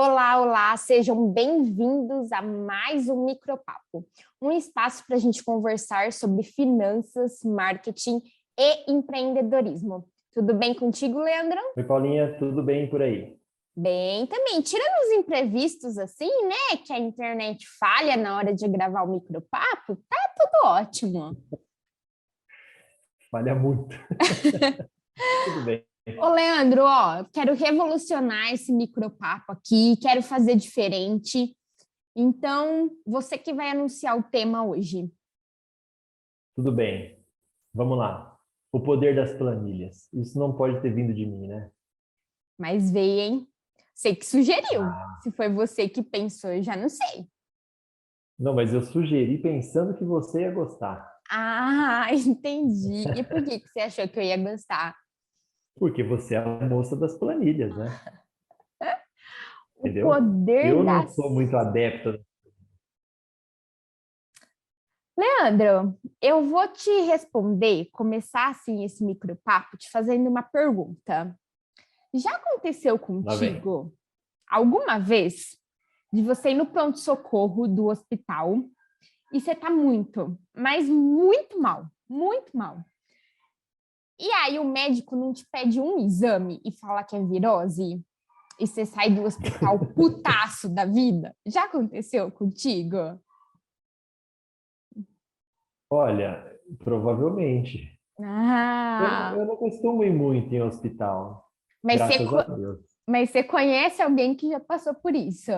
Olá, olá, sejam bem-vindos a mais um Micropapo, um espaço para a gente conversar sobre finanças, marketing e empreendedorismo. Tudo bem contigo, Leandro? Oi, Paulinha, tudo bem por aí? Bem, também. Tirando os imprevistos assim, né, que a internet falha na hora de gravar o Micropapo, tá tudo ótimo. Falha muito. Tudo bem. Ô, Leandro, ó, quero revolucionar esse Micropapo aqui, quero fazer diferente. Então, você que vai anunciar o tema hoje. Tudo bem. Vamos lá. O poder das planilhas. Isso não pode ter vindo de mim, né? Mas veio, hein? Você que sugeriu. Ah, Se foi você que pensou, eu já não sei. não, mas eu sugeri pensando que você ia gostar. Ah, entendi. E por que você achou que eu ia gostar? Porque você é a moça das planilhas, né? O Entendeu? poder Eu não das... sou muito adepto. Leandro, eu vou te responder, começar assim esse micropapo te fazendo uma pergunta. Já aconteceu Lá vem. contigo alguma vez de você ir no pronto-socorro do hospital e você tá muito, mas muito mal, muito mal. E aí o médico não te pede um exame e fala que é virose? E você sai do hospital putaço da vida? Já aconteceu contigo? Olha, provavelmente. Ah, Eu não costumo ir muito em hospital, mas você, graças a Deus. mas você conhece alguém que já passou por isso?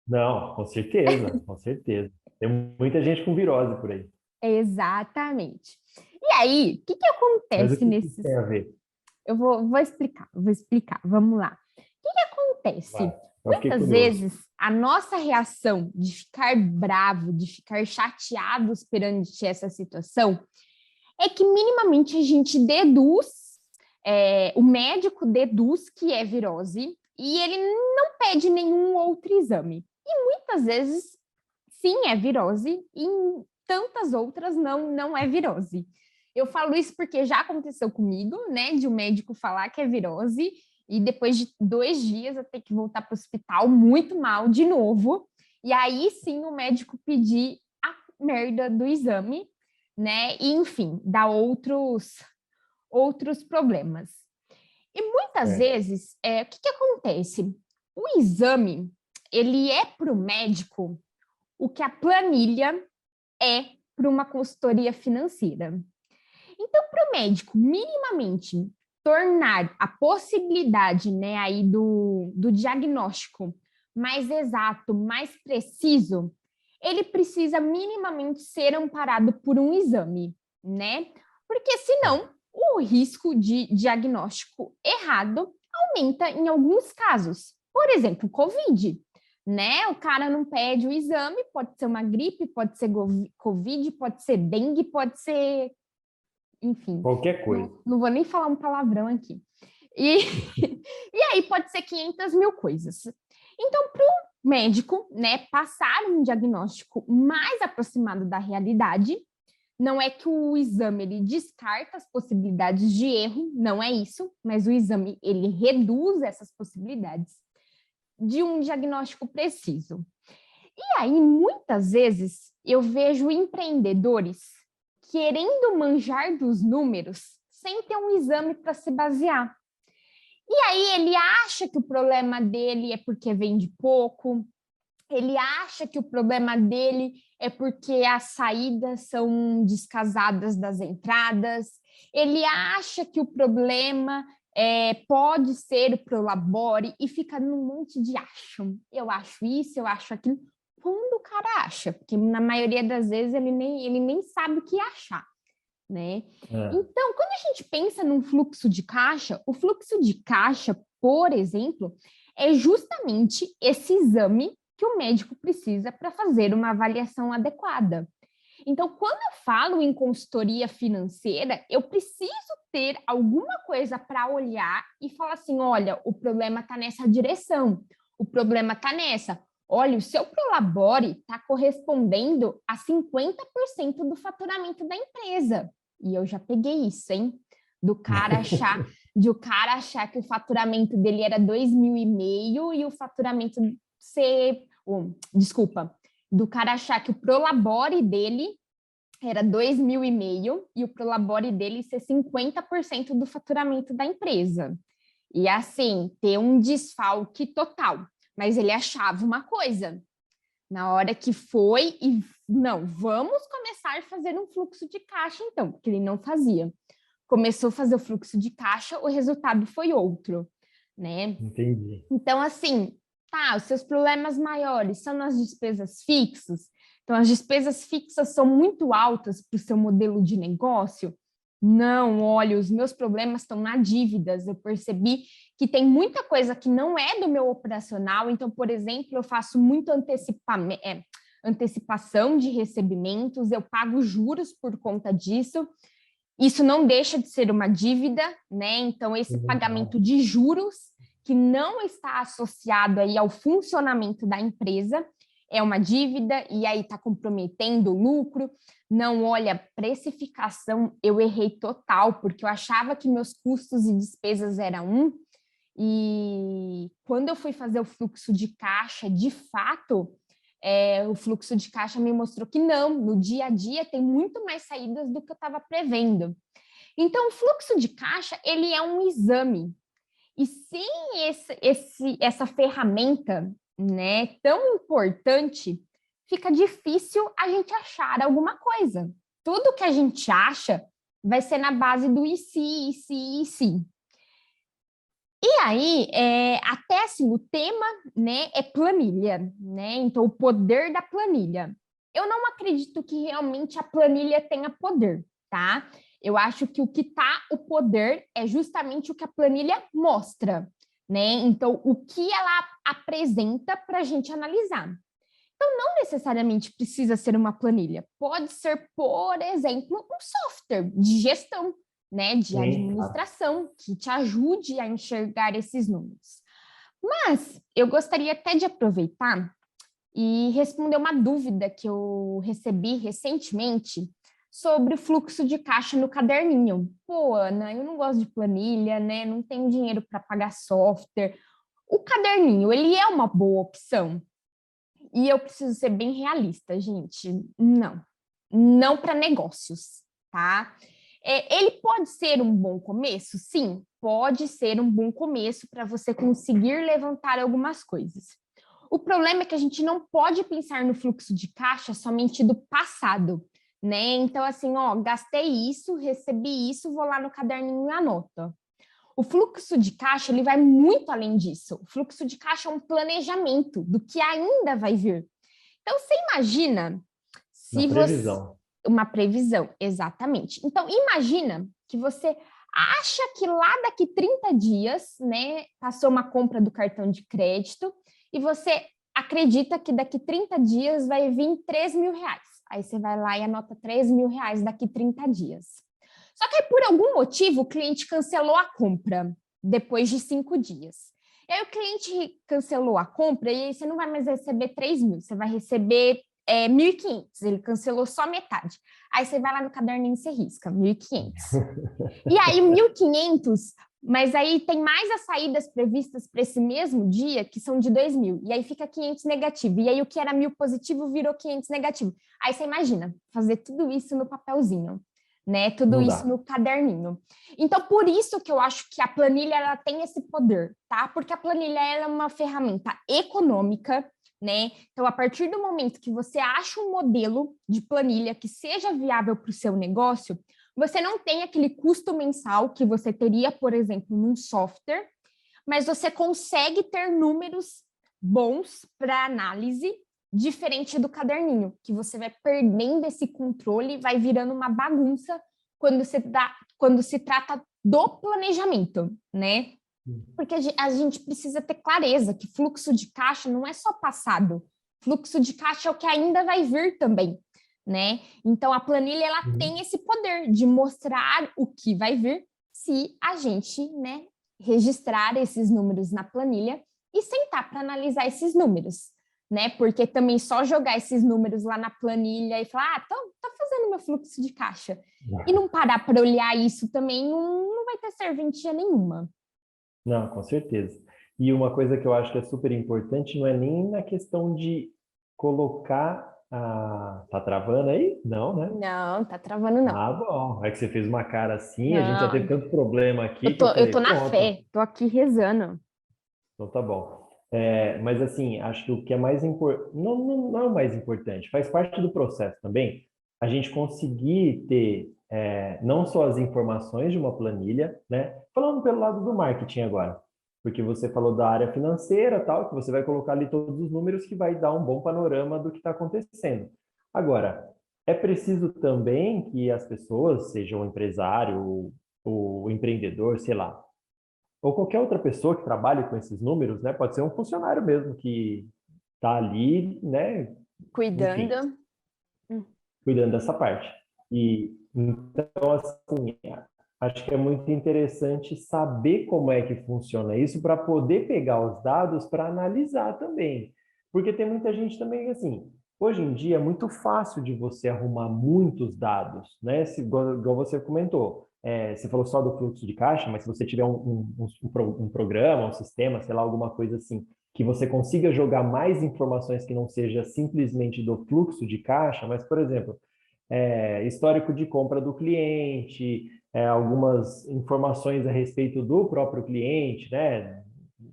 Não, com certeza, com certeza. Tem muita gente com virose por aí. Exatamente. E aí, o que que Mas o acontece que que isso nesses... tem a ver? Eu vou explicar, vamos lá. O que que Vai, acontece? eu fiquei Muitas curioso. vezes, a nossa reação de ficar bravo, de ficar chateados perante essa situação, é que minimamente a gente deduz, o médico deduz que é virose e ele não pede nenhum outro exame. E muitas vezes, sim, é virose, e em tantas outras não é virose. Eu falo isso porque já aconteceu comigo, né, de um médico falar que é virose e depois de 2 dias eu ter que voltar para o hospital muito mal de novo. E aí sim o médico pedir a merda do exame, né? E enfim, dá outros problemas. E muitas É, vezes, o que acontece? O exame, ele é para o médico o que a planilha é para uma consultoria financeira. Então, para o médico minimamente tornar a possibilidade, né, aí do diagnóstico mais exato, mais preciso, ele precisa minimamente ser amparado por um exame, né? Porque senão o risco de diagnóstico errado aumenta em alguns casos. Por exemplo, Covid, né? O cara não pede o exame, pode ser uma gripe, pode ser Covid, pode ser dengue, pode ser, enfim, qualquer coisa. não vou nem falar um palavrão aqui. E, e aí pode ser 500 mil coisas. Então, para o médico, né, passar um diagnóstico mais aproximado da realidade, não é que o exame ele descarta as possibilidades de erro, não é isso, mas o exame ele reduz essas possibilidades de um diagnóstico preciso. E aí, muitas vezes, eu vejo empreendedores querendo manjar dos números sem ter um exame para se basear. E aí ele acha que o problema dele é porque vende pouco, ele acha que o problema dele é porque as saídas são descasadas das entradas, ele acha que o problema pode ser o Prolabore e fica num monte de acho. Eu acho isso, eu acho aquilo. Quando o cara acha, porque na maioria das vezes ele nem sabe o que achar, né? É, Então, quando a gente pensa num fluxo de caixa, o fluxo de caixa, por exemplo, é justamente esse exame que o médico precisa para fazer uma avaliação adequada. Então, quando eu falo em consultoria financeira, eu preciso ter alguma coisa para olhar e falar assim: olha, o problema está nessa direção, o problema está nessa. Olha, o seu Prolabore está correspondendo a 50% do faturamento da empresa. E eu já peguei isso, hein? Do cara achar de o cara achar que o faturamento dele era 2.500 e o faturamento ser... desculpa, do cara achar que o Prolabore dele era 2.500 e o Prolabore dele ser 50% do faturamento da empresa. E assim, ter um desfalque total. Mas ele achava uma coisa. Na hora que foi e não, vamos começar a fazer um fluxo de caixa então, porque ele não fazia. Começou a fazer o fluxo de caixa, o resultado foi outro, né? Entendi. Então, assim, tá, os seus problemas maiores são nas despesas fixas. Então, as despesas fixas são muito altas para o seu modelo de negócio. Não, olha, os meus problemas estão na dívidas. Eu percebi que tem muita coisa que não é do meu operacional. Então, por exemplo, eu faço muito antecipação de recebimentos, eu pago juros por conta disso. Isso não deixa de ser uma dívida, né? Então, esse pagamento de juros, que não está associado aí ao funcionamento da empresa, é uma dívida e aí está comprometendo o lucro. Não, olha, precificação, eu errei total, porque eu achava que meus custos e despesas eram e quando eu fui fazer o fluxo de caixa, de fato, o fluxo de caixa me mostrou que não, no dia a dia tem muito mais saídas do que eu estava prevendo. Então, o fluxo de caixa, ele é um exame. E sem essa ferramenta, né, tão importante, fica difícil a gente achar alguma coisa. Tudo que a gente acha vai ser na base do e se. E aí, até assim, o tema, né, é planilha, né? Então, o poder da planilha. Eu não acredito que realmente a planilha tenha poder, tá? Eu acho que o que tá o poder é justamente o que a planilha mostra, né? Então, o que ela apresenta para a gente analisar. Então, não necessariamente precisa ser uma planilha. Pode ser, por exemplo, um software de gestão, né, de administração, que te ajude a enxergar esses números. Mas eu gostaria até de aproveitar e responder uma dúvida que eu recebi recentemente sobre o fluxo de caixa no caderninho. Pô, Ana, eu não gosto de planilha, né? Não tenho dinheiro para pagar software. O caderninho, ele é uma boa opção? E eu preciso ser bem realista, gente. Não para negócios, tá? Ele pode ser um bom começo? Sim, pode ser um bom começo para você conseguir levantar algumas coisas. O problema é que a gente não pode pensar no fluxo de caixa somente do passado, né? Então, assim, ó, gastei isso, recebi isso, vou lá no caderninho e anoto. O fluxo de caixa, ele vai muito além disso. O fluxo de caixa é um planejamento do que ainda vai vir. Então, você imagina se Uma previsão. Uma previsão, exatamente. Então, imagina que você acha que lá daqui 30 dias, né, passou uma compra do cartão de crédito e você acredita que daqui 30 dias vai vir 3 mil reais. Aí você vai lá e anota 3 mil reais daqui 30 dias. Só que aí, por algum motivo, o cliente cancelou a compra depois de 5 dias. E aí o cliente cancelou a compra e aí você não vai mais receber 3 mil, você vai receber 1.500, ele cancelou só metade. Aí você vai lá no caderninho e você risca, 1.500. E aí 1.500, mas aí tem mais as saídas previstas para esse mesmo dia, que são de 2.000. E aí fica 500 negativo. E aí o que era 1.000 positivo virou 500 negativo. Aí você imagina, fazer tudo isso no papelzinho, né? Tudo isso no caderninho. Então, por isso que eu acho que a planilha ela tem esse poder, tá? Porque a planilha ela é uma ferramenta econômica, né? Então, a partir do momento que você acha um modelo de planilha que seja viável para o seu negócio, você não tem aquele custo mensal que você teria, por exemplo, num software, mas você consegue ter números bons para análise, diferente do caderninho, que você vai perdendo esse controle e vai virando uma bagunça quando se trata do planejamento, né? Porque a gente precisa ter clareza que fluxo de caixa não é só passado, fluxo de caixa é o que ainda vai vir também, né? Então, a planilha, ela tem esse poder de mostrar o que vai vir se a gente, né, registrar esses números na planilha e sentar para analisar esses números, né? Porque também só jogar esses números lá na planilha e falar, tô fazendo meu fluxo de caixa. E não parar para olhar isso também não vai vai ter serventia nenhuma. Não, com certeza. E uma coisa que eu acho que é super importante não é nem na questão de colocar a... Tá travando aí? Não, né? Não, tá travando não. Ah, bom. É que você fez uma cara assim, a gente já teve Não, tanto problema aqui eu que eu tô, eu falei, tô na pronto, fé, tô aqui rezando. então tá bom. É, mas assim, acho que o que é mais importante, não é o mais importante, faz parte do processo também, a gente conseguir ter não só as informações de uma planilha, né? Falando pelo lado do marketing agora, porque você falou da área financeira, tal, que você vai colocar ali todos os números que vai dar um bom panorama do que está acontecendo. Agora, é preciso também que as pessoas, seja o empresário, o empreendedor, sei lá, ou qualquer outra pessoa que trabalhe com esses números, né? Pode ser um funcionário mesmo que está ali, né? Enfim, Cuidando. cuidando dessa parte. E então, assim, acho que é muito interessante saber como é que funciona isso para poder pegar os dados para analisar também. Porque tem muita gente também, assim, hoje em dia é muito fácil de você arrumar muitos dados, né? Igual você comentou. Você falou só do fluxo de caixa, mas se você tiver um programa, um sistema, sei lá, alguma coisa assim, que você consiga jogar mais informações que não seja simplesmente do fluxo de caixa, mas, por exemplo, histórico de compra do cliente, algumas informações a respeito do próprio cliente, né?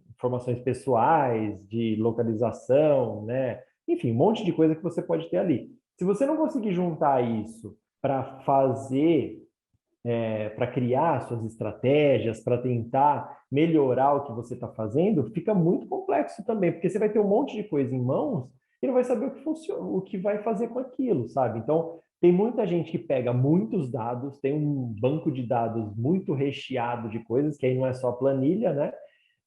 Informações pessoais, de localização, né? Enfim, um monte de coisa que você pode ter ali. Se você não conseguir juntar isso para fazer para criar suas estratégias, para tentar melhorar o que você está fazendo, fica muito complexo também, porque você vai ter um monte de coisa em mãos e não vai saber o que funciona, o que vai fazer com aquilo, sabe? Então, tem muita gente que pega muitos dados, tem um banco de dados muito recheado de coisas, que aí não é só planilha, né?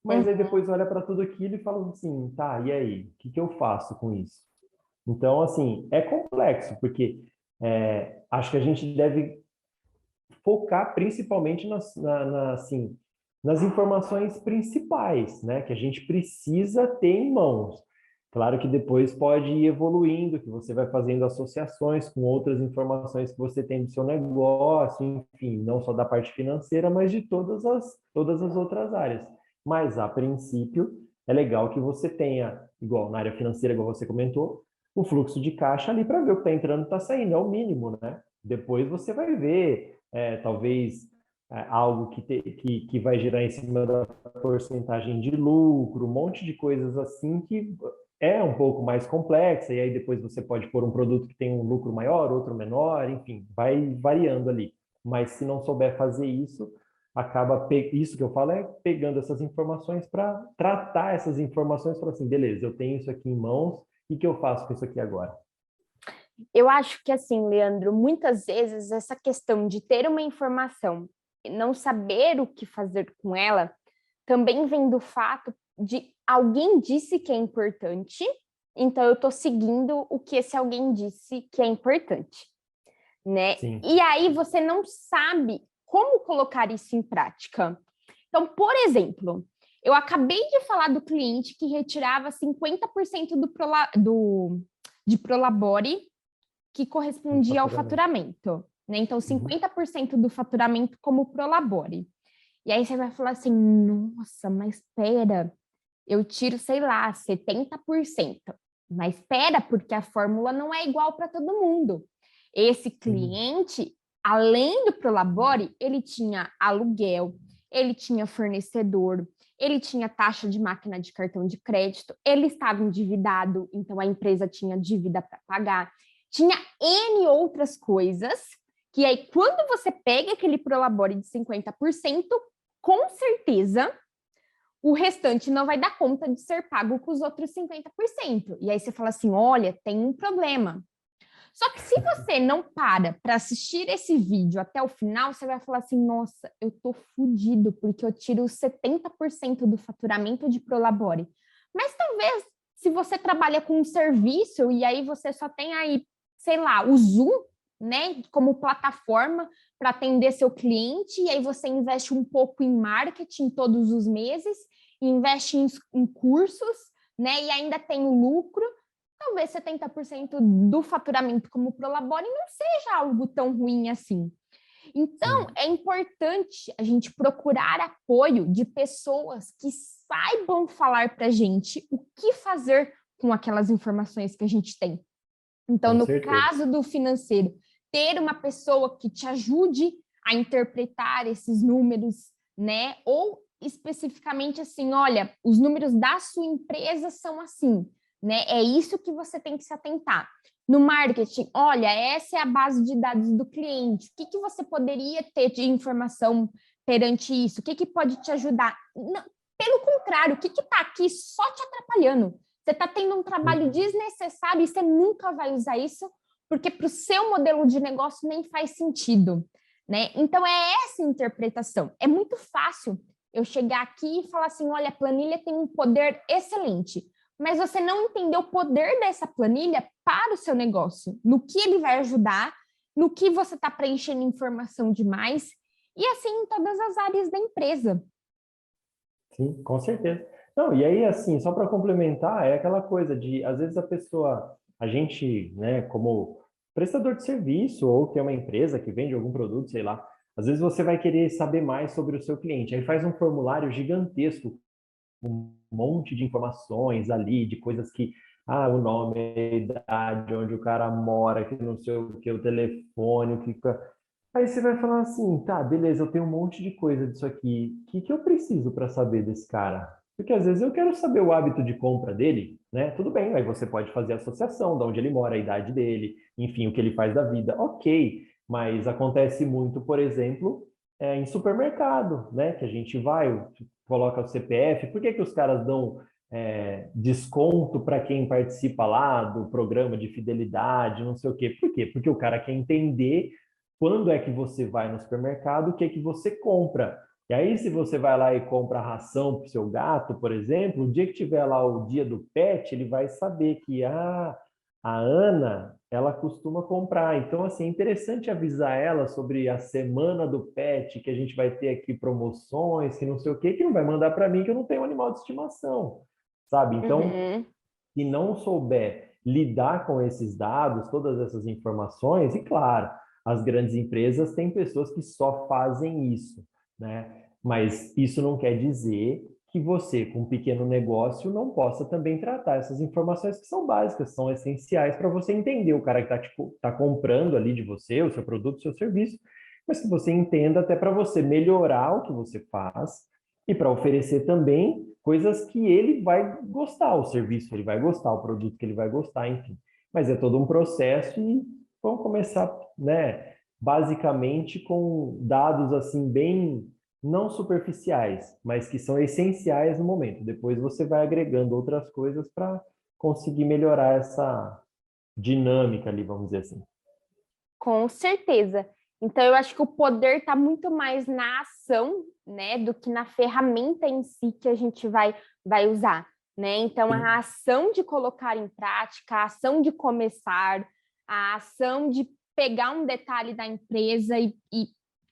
Mas aí Uhum. depois olha para tudo aquilo e fala assim, tá, e aí? O que eu faço com isso? Então, assim, é complexo, porque acho que a gente deve focar principalmente assim, nas informações principais, né, que a gente precisa ter em mãos. Claro que depois pode ir evoluindo, que você vai fazendo associações com outras informações que você tem do seu negócio, enfim, não só da parte financeira, mas de todas as outras áreas. Mas, a princípio, é legal que você tenha, igual na área financeira, igual você comentou, o fluxo de caixa ali para ver o que está entrando e está saindo, é o mínimo, né? Depois você vai ver talvez algo que vai gerar em cima da porcentagem de lucro, um monte de coisas assim que é um pouco mais complexa, e aí depois você pode pôr um produto que tem um lucro maior, outro menor, enfim, vai variando ali. Mas se não souber fazer isso, isso que eu falo é pegando essas informações para tratar essas informações, para assim, beleza, eu tenho isso aqui em mãos, e o que eu faço com isso aqui agora? Eu acho que assim, Leandro, muitas vezes essa questão de ter uma informação e não saber o que fazer com ela também vem do fato de alguém disse que é importante, então eu estou seguindo o que esse alguém disse que é importante, né? Sim. E aí você não sabe como colocar isso em prática. Então, por exemplo, eu acabei de falar do cliente que retirava 50% de Prolabore que No correspondia ao faturamento. faturamento, né? Então, Uhum. 50% do faturamento como Prolabore. E aí você vai falar assim, nossa, mas espera, eu tiro, sei lá, 70%. Mas espera, porque a fórmula não é igual para todo mundo. Esse Uhum. cliente, além do Prolabore, ele tinha aluguel, ele tinha fornecedor, ele tinha taxa de máquina de cartão de crédito, ele estava endividado, então a empresa tinha dívida para pagar, tinha N outras coisas, que aí quando você pega aquele Prolabore de 50%, com certeza o restante não vai dar conta de ser pago com os outros 50%. E aí você fala assim, olha, tem um problema. Só que se você não para assistir esse vídeo até o final, você vai falar assim, nossa, eu tô fudido, porque eu tiro 70% do faturamento de Prolabore. Mas talvez, se você trabalha com um serviço e aí você só tem aí, sei lá, o Zoom, né, como plataforma para atender seu cliente, e aí você investe um pouco em marketing todos os meses, investe em cursos, né, e ainda tem o lucro, talvez 70% do faturamento como Prolabore não seja algo tão ruim assim. Então, é importante a gente procurar apoio de pessoas que saibam falar para a gente o que fazer com aquelas informações que a gente tem. Então, Com no certeza. caso do financeiro, ter uma pessoa que te ajude a interpretar esses números, né? Ou especificamente assim, olha, os números da sua empresa são assim, né? É isso que você tem que se atentar. No marketing, olha, essa é a base de dados do cliente. O que você poderia ter de informação perante isso? O que pode te ajudar? Não, pelo contrário, o que está aqui só te atrapalhando? Você está tendo um trabalho desnecessário e você nunca vai usar isso, porque para o seu modelo de negócio nem faz sentido, né? Então, é essa interpretação. É muito fácil eu chegar aqui e falar assim, olha, a planilha tem um poder excelente, mas você não entendeu o poder dessa planilha para o seu negócio, no que ele vai ajudar, no que você está preenchendo informação demais, e assim em todas as áreas da empresa. Sim, com certeza. Não, e aí, assim, só para complementar, é aquela coisa de, às vezes, a gente, né, como prestador de serviço ou que é uma empresa que vende algum produto, sei lá, às vezes você vai querer saber mais sobre o seu cliente. Aí faz um formulário gigantesco, um monte de informações ali, de coisas que, o nome, a idade, onde o cara mora, que não sei o que, o telefone, o que. Aí você vai falar assim, tá, beleza, eu tenho um monte de coisa disso aqui. O que eu preciso para saber desse cara? Porque às vezes eu quero saber o hábito de compra dele, né? Tudo bem, aí você pode fazer a associação de onde ele mora, a idade dele, enfim, o que ele faz da vida. Ok, mas acontece muito, por exemplo, em supermercado, né? Que a gente vai, coloca o CPF. Por que os caras dão desconto para quem participa lá do programa de fidelidade, não sei o quê? Por quê? Porque o cara quer entender quando é que você vai no supermercado, o que é que você compra. E aí, se você vai lá e compra ração para o seu gato, por exemplo, o dia que tiver lá o dia do pet, ele vai saber que a Ana, ela costuma comprar. Então, assim, é interessante avisar ela sobre a semana do pet, que a gente vai ter aqui promoções, que não sei o quê, que não vai mandar para mim, que eu não tenho um animal de estimação, sabe? Então, Uhum. se não souber lidar com esses dados, todas essas informações, e claro, as grandes empresas têm pessoas que só fazem isso, né? Mas isso não quer dizer que você, com um pequeno negócio, não possa também tratar essas informações que são básicas, são essenciais para você entender o cara que está tipo, tá comprando ali de você, o seu produto, o seu serviço, mas que você entenda até para você melhorar o que você faz e para oferecer também coisas que ele vai gostar, o serviço que ele vai gostar, o produto que ele vai gostar, enfim. Mas é todo um processo e vamos começar, né, basicamente com dados assim bem não superficiais, mas que são essenciais no momento. Depois você vai agregando outras coisas para conseguir melhorar essa dinâmica ali, vamos dizer assim. Com certeza. Então, eu acho que o poder está muito mais na ação, né, do que na ferramenta em si que a gente vai usar, né? Então, a ação de colocar em prática, a ação de começar, a ação de pegar um detalhe da empresa e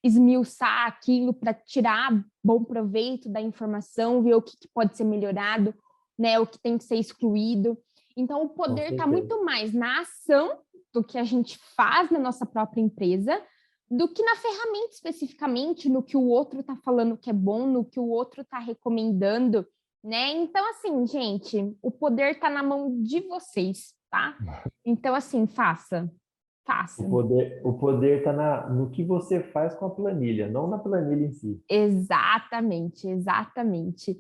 esmiuçar aquilo para tirar bom proveito da informação, ver o que pode ser melhorado, né, o que tem que ser excluído. Então, o Com poder está certeza. muito mais na ação do que a gente faz na nossa própria empresa, do que na ferramenta especificamente, no que o outro está falando que é bom, no que o outro está recomendando, né? Então, assim, gente, o poder está na mão de vocês, tá? Então, assim, faça. O poder está no que você faz com a planilha, não na planilha em si. Exatamente, exatamente.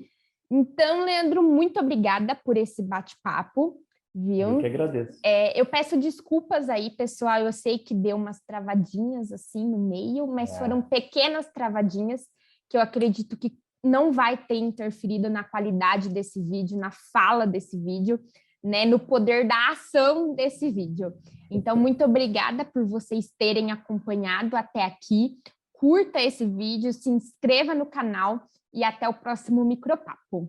Então, Leandro, muito obrigada por esse bate-papo, Eu que viu? agradeço. Eu peço desculpas aí, pessoal. Eu sei que deu umas travadinhas assim no meio, mas foram pequenas travadinhas que eu acredito que não vai ter interferido na qualidade desse vídeo, na fala desse vídeo, né, no poder da ação desse vídeo. Então, muito obrigada por vocês terem acompanhado até aqui. Curta esse vídeo, se inscreva no canal e até o próximo Micropapo.